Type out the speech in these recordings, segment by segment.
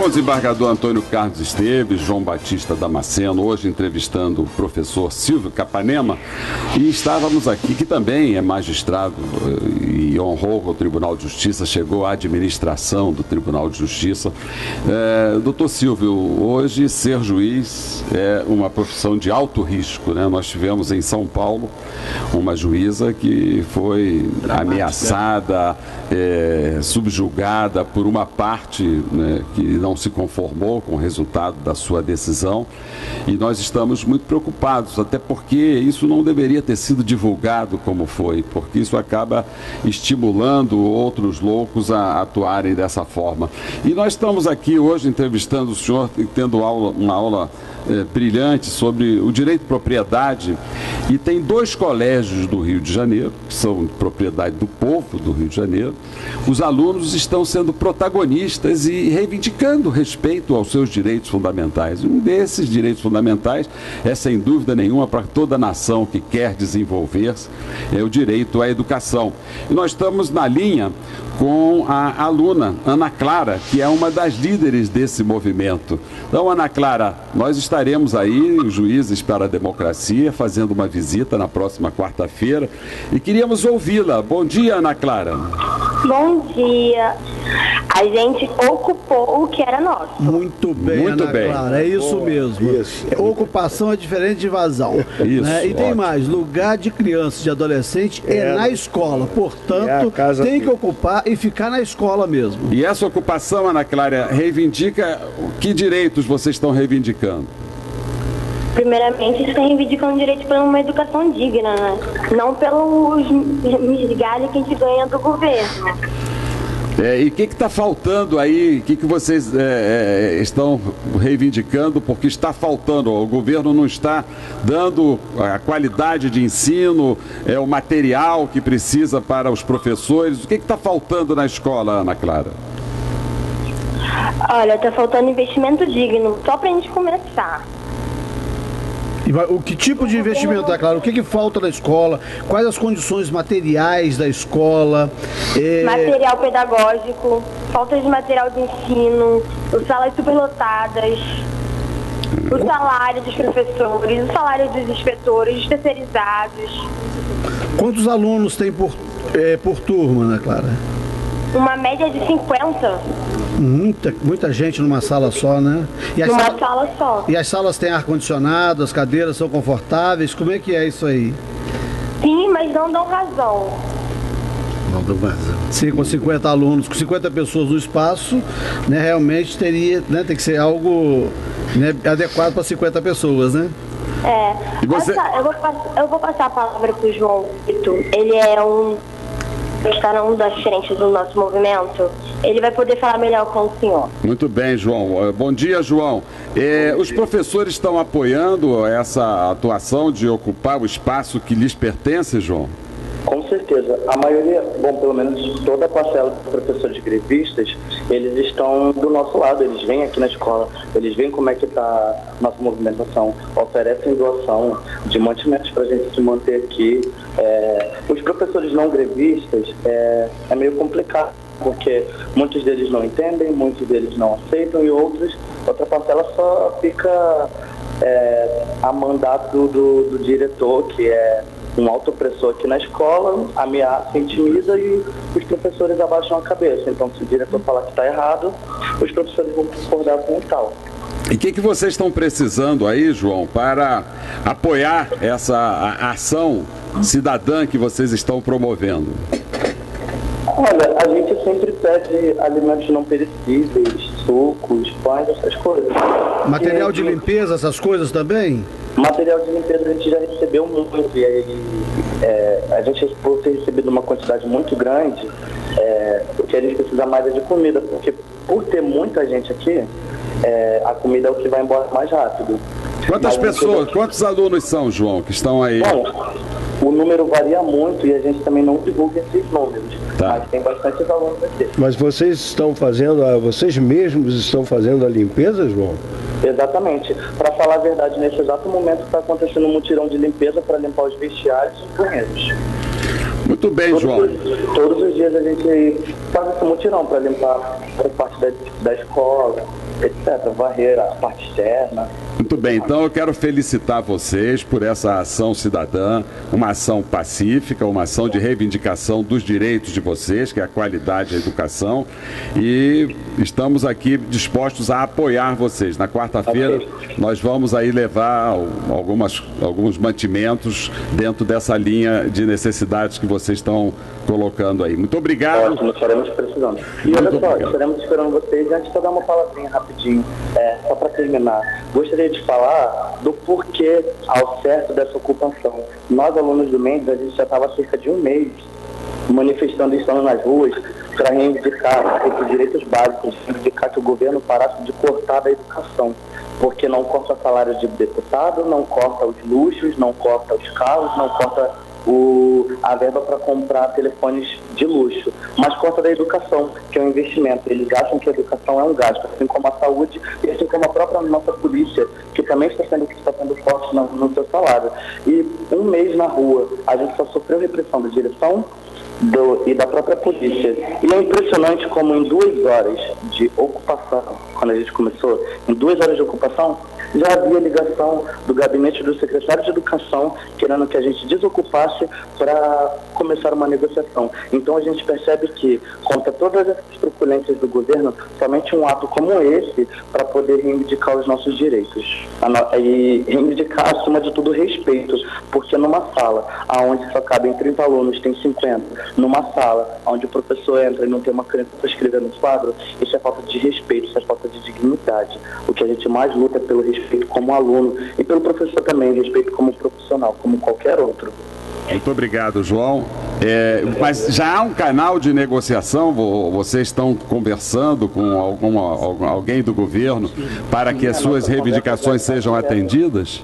com o desembargador Antônio Carlos Esteves, João Batista Damasceno, hoje entrevistando o professor Silvio Capanema, e estávamos aqui, que também é magistrado e honrou o Tribunal de Justiça, chegou à administração do Tribunal de Justiça. Doutor Silvio, hoje ser juiz é uma profissão de alto risco, né? Nós tivemos em São Paulo uma juíza que foi ameaçada, subjugada por uma parte, né, que não se conformou com o resultado da sua decisão, e nós estamos muito preocupados, até porque isso não deveria ter sido divulgado como foi, porque isso acaba estimulando outros loucos a atuarem dessa forma. E nós estamos aqui hoje entrevistando o senhor, tendo uma aula brilhante sobre o direito de propriedade, e tem dois colégios do Rio de Janeiro, que são propriedade do povo do Rio de Janeiro. Os alunos estão sendo protagonistas e reivindicando respeito aos seus direitos fundamentais. Um desses direitos fundamentais é, sem dúvida nenhuma, para toda nação que quer desenvolver-se, é o direito à educação. E nós estamos na linha com a aluna Ana Clara, que é uma das líderes desse movimento. Então, Ana Clara, nós estaremos aí, os Juízes para a Democracia, fazendo uma visita na próxima quarta-feira e queríamos ouvi-la. Bom dia, Ana Clara. Bom dia. A gente ocupou o que era nosso. Muito bem, Muito Ana bem. Clara, é isso mesmo. Isso. Ocupação é diferente de invasão. Isso, né? E tem ótimo. mais, lugar de criança e de adolescente é na escola. Portanto, tem que ocupar e ficar na escola mesmo. E essa ocupação, Ana Clara, reivindica que direitos vocês estão reivindicando? Primeiramente, está reivindicando o direito para uma educação digna, né? Não pelos migalhas que a gente ganha do governo. E o que está faltando aí? O que vocês estão reivindicando? Porque está faltando, o governo não está dando a qualidade de ensino, o material que precisa para os professores. O que está faltando na escola, Ana Clara? Olha, está faltando investimento digno, só para a gente começar. O que tipo de investimento, é claro? O que falta na escola? Quais as condições materiais da escola? Material pedagógico, falta de material de ensino, as salas superlotadas, o salário dos professores, o salário dos inspetores, terceirizados. Quantos alunos tem por turma, Ana Clara? Uma média de 50. Muita gente numa sala só, né? Numa sala só. E as salas têm ar-condicionado, as cadeiras são confortáveis, como é que é isso aí? Sim, mas não dão razão. Não dão razão. Sim, com 50 alunos, com 50 pessoas no espaço, né, realmente teria, né, tem que ser algo, né, adequado para 50 pessoas, né? E você... Eu vou passar a palavra para o João Vitor. Ele é um das frentes do nosso movimento. Ele vai poder falar melhor com o senhor. Muito bem, João. Bom dia, João. Os professores estão apoiando essa atuação de ocupar o espaço que lhes pertence, João? Com certeza. A maioria, pelo menos toda a parcela dos professores grevistas, eles estão do nosso lado, eles vêm aqui na escola, eles veem como é que está a nossa movimentação, oferecem doação de mantimentos para a gente se manter aqui. Os professores não grevistas é meio complicado, porque muitos deles não entendem, muitos deles não aceitam e outra parcela só fica a mandato do diretor, que é um alto opressor aqui na escola, ameaça, intimida e os professores abaixam a cabeça. Então, se o diretor falar que está errado, os professores vão concordar com o tal. E o que vocês estão precisando aí, João, para apoiar essa ação cidadã que vocês estão promovendo? Olha, a gente sempre pede alimentos não perecíveis, sucos, pães, essas coisas. Material de limpeza, essas coisas também? Material de limpeza a gente já recebeu muito, e aí a gente, por ter recebido uma quantidade muito grande, o que a gente precisa mais é de comida, porque por ter muita gente aqui, a comida é o que vai embora mais rápido. Quantas pessoas, quantos alunos são, João, que estão aí? Bom, o número varia muito e a gente também não divulga esses números, mas tem bastante alunos aqui. Mas vocês mesmos estão fazendo a limpeza, João? Exatamente. Para falar a verdade, nesse exato momento está acontecendo um mutirão de limpeza para limpar os vestiários e os banheiros. Muito Muito bem, João. Todos os dias a gente faz esse mutirão para limpar a parte da escola, etc. Varrer a parte externa. Muito bem, então eu quero felicitar vocês por essa ação cidadã, uma ação pacífica, uma ação de reivindicação dos direitos de vocês, que é a qualidade da educação, e estamos aqui dispostos a apoiar vocês. Na quarta-feira nós vamos aí levar alguns mantimentos dentro dessa linha de necessidades que vocês estão colocando aí. Muito obrigado. Ótimo, estaremos precisando. E olha só, estaremos esperando vocês. Antes de eu dar uma palavrinha rapidinho, só para terminar, gostaria de falar do porquê ao certo dessa ocupação. Nós, alunos do Mendes, a gente já estava há cerca de um mês manifestando e estando nas ruas para reivindicar esses direitos básicos, reivindicar que o governo parasse de cortar da educação, porque não corta salário de deputado, não corta os luxos, não corta os carros, não corta a verba para comprar telefones de luxo, mas corta da educação, que é um investimento. Eles acham que a educação é um gasto, assim como a saúde e assim como a própria nossa polícia, que também está tendo corte no seu salário. E um mês na rua, a gente só sofreu repressão da direção e da própria polícia. E é impressionante como em 2 horas de ocupação, quando a gente começou, em 2 horas de ocupação, já havia ligação do gabinete do secretário de Educação querendo que a gente desocupasse para começar uma negociação. Então a gente percebe que, contra todas as truculências do governo, somente um ato como esse para poder reivindicar os nossos direitos. E reivindicar, acima de tudo, respeito, porque numa sala onde só cabem 30 alunos, tem 50, numa sala onde o professor entra e não tem uma criança para escrever no quadro, isso é falta de respeito, isso é falta de dignidade. O que a gente mais luta é pelo respeito como aluno e pelo professor também, respeito como profissional, como qualquer outro. Muito obrigado, João. Mas já há um canal de negociação? Vocês estão conversando com alguém do governo para que as suas reivindicações sejam atendidas?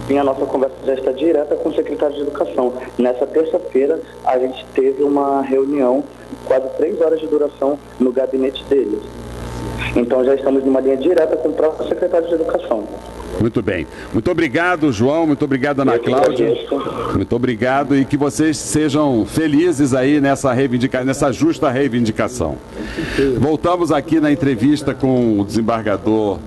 Sim, a nossa conversa já está direta com o secretário de Educação. Nessa terça-feira, a gente teve uma reunião, quase 3 horas de duração, no gabinete dele. Então já estamos numa linha direta com o próprio secretário de Educação. Muito bem. Muito obrigado, João. Muito obrigado, Ana Cláudia. Muito obrigado e que vocês sejam felizes aí nessa justa reivindicação. Voltamos aqui na entrevista com o desembargador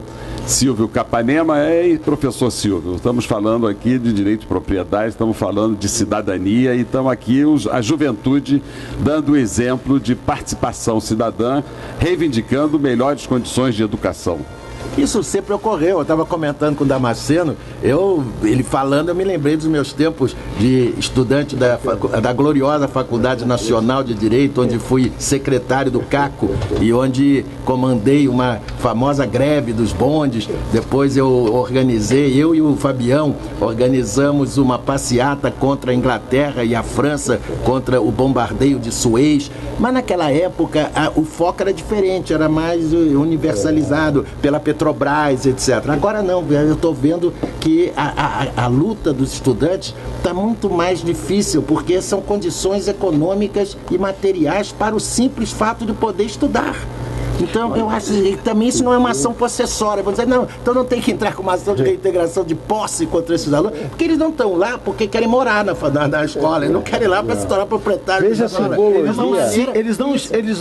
Silvio Capanema. Professor Silvio, estamos falando aqui de direito de propriedade, estamos falando de cidadania e estamos aqui a juventude dando exemplo de participação cidadã, reivindicando melhores condições de educação. Isso sempre ocorreu. Eu estava comentando com o Damasceno, ele falando, eu me lembrei dos meus tempos de estudante da gloriosa Faculdade Nacional de Direito, onde fui secretário do CACO e onde comandei uma famosa greve dos bondes. Depois eu e o Fabião organizamos uma passeata contra a Inglaterra e a França, contra o bombardeio de Suez. Mas naquela época o foco era diferente, era mais universalizado pela Petrobras, etc. Agora não, eu estou vendo que a luta dos estudantes está muito mais difícil, porque são condições econômicas e materiais para o simples fato de poder estudar. Então, eu acho que também isso não é uma ação possessória. Vou dizer, não, então não tem que entrar com uma ação de reintegração de posse contra esses alunos, porque eles não estão lá porque querem morar na escola, eles não querem ir lá para se tornar proprietários. Veja a simbologia. Eles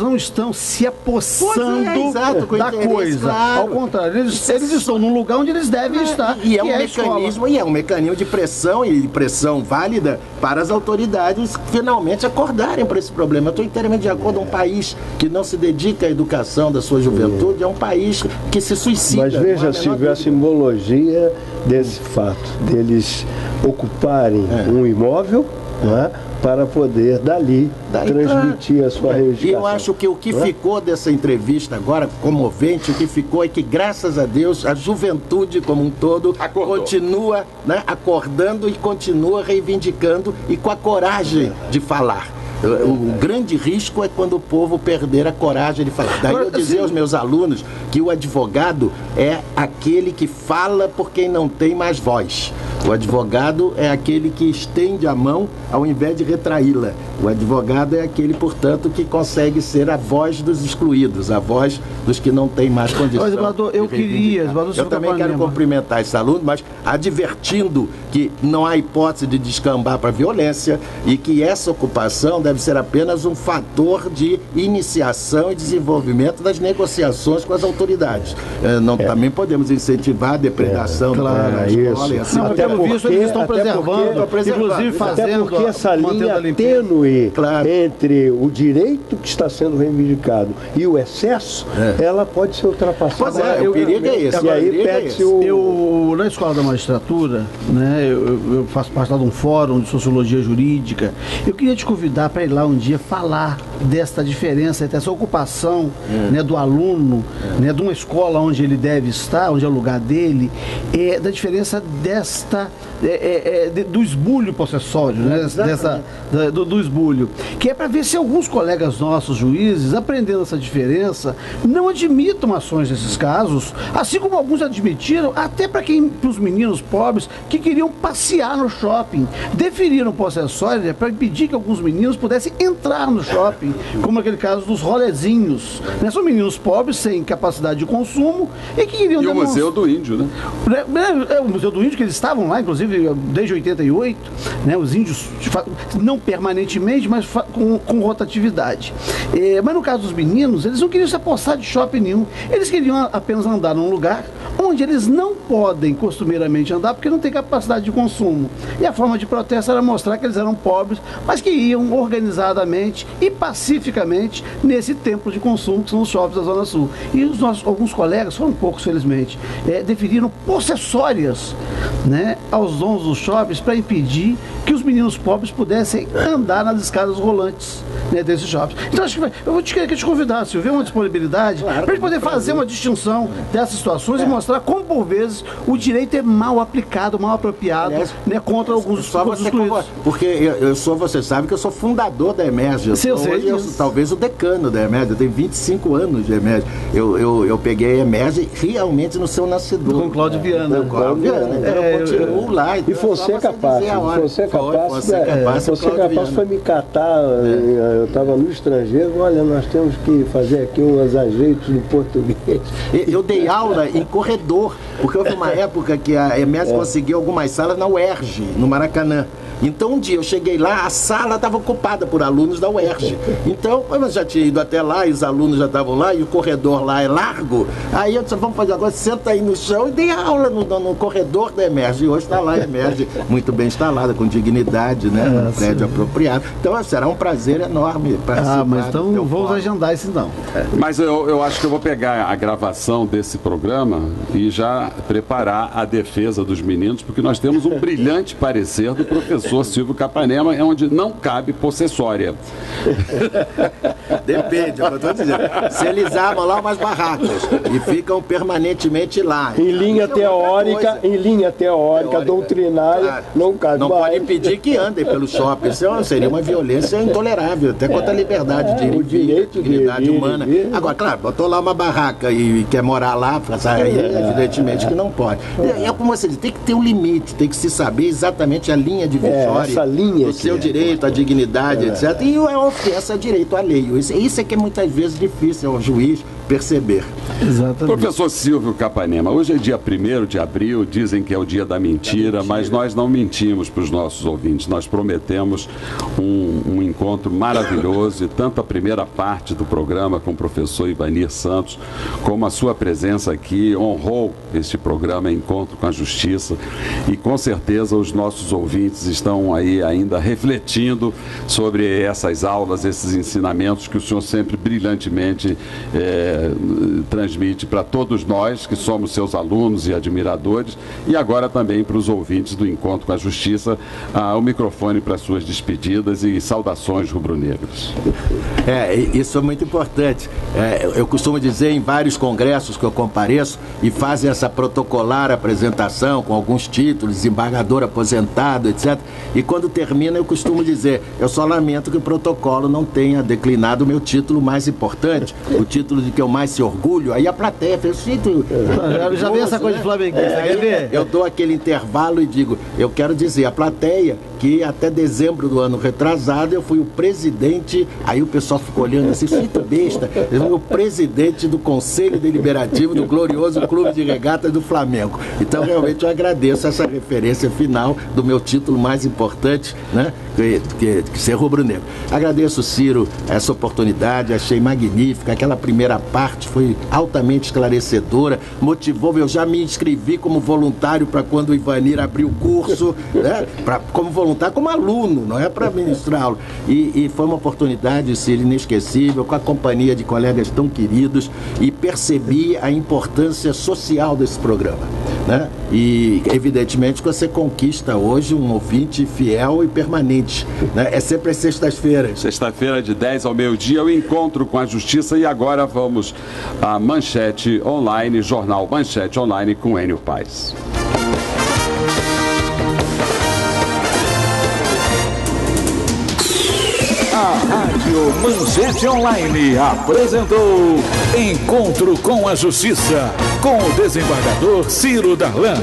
não estão se apossando da coisa. Claro. Ao contrário, eles estão num lugar onde eles devem estar. E é um mecanismo de pressão, e pressão válida para as autoridades finalmente acordarem para esse problema. Eu estou inteiramente de acordo. Um país que não se dedica à educação da sua juventude é um país que se suicida. Mas veja, Silvio, a simbologia desse fato, deles ocuparem um imóvel, não é, para poder dali transmitir a sua reivindicação. E eu acho que o que ficou dessa entrevista agora, comovente, o que ficou é que, graças a Deus, a juventude como um todo continua acordando e continua reivindicando e com a coragem de falar. O grande risco é quando o povo perder a coragem de falar. Daí eu dizer aos meus alunos que o advogado é aquele que fala por quem não tem mais voz. O advogado é aquele que estende a mão ao invés de retraí-la. O advogado é aquele, portanto, que consegue ser a voz dos excluídos, a voz dos que não têm mais condição. Mas, Eduardo, eu também quero cumprimentar esse aluno, mas advertindo que não há hipótese de descambar para violência e que essa ocupação deve ser apenas um fator de iniciação e desenvolvimento das negociações com as autoridades. Também podemos incentivar a depredação da escola e assim. Não, pelo visto eles estão preservando, inclusive fazendo... Até porque essa linha tênue entre o direito que está sendo reivindicado e o excesso, ela pode ser ultrapassada. O perigo é esse. E aí pede o... Na Escola da Magistratura, né, eu faço parte lá de um fórum de sociologia jurídica. Eu queria te convidar para ir lá um dia falar desta diferença, dessa ocupação né, do aluno, né, de uma escola onde ele deve estar, onde é o lugar dele, da diferença do esbulho possessório, né, do esbulho, que é para ver se alguns colegas nossos, juízes, aprendendo essa diferença, não admitam ações nesses casos, assim como alguns admitiram, até para os meninos pobres que queriam passear no shopping, deferiram possessória para impedir que alguns meninos pudessem entrar no shopping, como aquele caso dos rolezinhos, né? São meninos pobres sem capacidade de consumo e que queriam... E o Museu do Índio, né? O Museu do Índio, que eles estavam lá, inclusive, desde 88, né? Os índios, não permanentemente, mas com rotatividade. Mas no caso dos meninos, eles não queriam se apossar de shopping nenhum. Eles queriam apenas andar num lugar onde eles não podem costumeiramente andar porque não tem capacidade de consumo. E a forma de protesto era mostrar que eles eram pobres, mas que iam organizadamente e pacificamente nesse templo de consumo que são os shoppings da Zona Sul. E alguns colegas, foram poucos felizmente, deferiram possessórias, né, aos donos dos shoppings para impedir que os meninos pobres pudessem andar nas escadas rolantes, né, desses shoppings. Então acho que eu vou querer te convidar, se houver uma disponibilidade, para a gente poder fazer uma distinção dessas situações e mostrar como por vezes o direito é mal aplicado, mal apropriado, né, contra alguns excluídos. Porque você sabe que eu sou fundador da EMERGE. Talvez o decano da EMERGE, eu tenho 25 anos de EMERGE. Eu peguei a EMERGE realmente no seu nascedor. Com Cláudio Viana. Eu continuo lá. E Fonseca Passos. Fonseca Passos foi me catar, eu estava no estrangeiro, olha, nós temos que fazer aqui uns ajeitos no português. Eu dei aula em corredor, porque houve uma época que a EMERGE conseguiu algumas salas na UERJ, no Maracanã. Então um dia eu cheguei lá, a sala estava ocupada por alunos da UERJ. Então eu já tinha ido até lá e os alunos já estavam lá e o corredor lá é largo. Aí eu disse, vamos fazer agora, senta aí no chão, e dei aula no corredor da EMERGE. E hoje está lá a EMERGE muito bem instalada, com dignidade, né, no prédio apropriado. Então será um prazer enorme participar. Mas então vamos agendar isso então. Mas eu acho que eu vou pegar a gravação desse programa e já preparar a defesa dos meninos, porque nós temos um brilhante parecer do professor Silvio Capanema, onde não cabe possessória. Depende, eu estou dizendo. Se eles armam lá umas barracas e ficam permanentemente lá. Em linha teórica, doutrinária, não cabe. Não pode impedir que andem pelo shopping. Isso seria uma violência intolerável, até contra a liberdade de o direito, dignidade humana. Agora, claro, botou lá uma barraca e quer morar lá, aí evidentemente que não pode. É como você diz, tem que ter um limite, tem que se saber exatamente a linha de essa linha o seu direito, a dignidade, etc. E é ofensa a direito alheio. Isso é que é muitas vezes difícil ao juiz perceber. Exatamente. Professor Silvio Capanema, hoje é dia 1º de abril, dizem que é o dia da mentira, mas nós não mentimos para os nossos ouvintes. Nós prometemos um encontro maravilhoso, e tanto a primeira parte do programa com o professor Ivanir Santos, como a sua presença aqui, honrou este programa Encontro com a Justiça, e com certeza os nossos ouvintes estão aí ainda refletindo sobre essas aulas, esses ensinamentos que o senhor sempre brilhantemente transmite para todos nós que somos seus alunos e admiradores, e agora também para os ouvintes do Encontro com a Justiça, o microfone para suas despedidas e saudações rubro-negras. Isso é muito importante. Eu costumo dizer em vários congressos que eu compareço e fazem essa protocolar apresentação com alguns títulos, desembargador aposentado, etc. E quando termina eu costumo dizer, eu só lamento que o protocolo não tenha declinado o meu título mais importante, o título de que eu mais se orgulho, a Aí a plateia fez, sinto. Já vi essa coisa de flamenguista, quer ver? Eu dou aquele intervalo e digo, eu quero dizer, a plateia, que até dezembro do ano retrasado eu fui o presidente, aí o pessoal ficou olhando assim, sinto besta, eu fui o presidente do Conselho Deliberativo do glorioso Clube de Regatas do Flamengo. Então realmente eu agradeço essa referência final do meu título mais importante, né? Que ser rubro-negro. Agradeço, Ciro, essa oportunidade, achei magnífica, aquela primeira parte foi altamente esclarecedora, motivou, eu já me inscrevi como voluntário para quando o Ivanir abrir o curso, né? Como voluntário, como aluno, não é para ministrá-lo. E foi uma oportunidade, Ciro, inesquecível, com a companhia de colegas tão queridos, e percebi a importância social desse programa, né? E evidentemente você conquista hoje um ouvinte fiel e permanente, né? É sempre às sextas-feiras. Sexta-feira, de 10 ao meio-dia, o encontro com a Justiça. E agora vamos à Manchete Online, Jornal Manchete Online com Enio Paes. A Rádio Manchete Online apresentou Encontro com a Justiça, com o desembargador Ciro Darlan.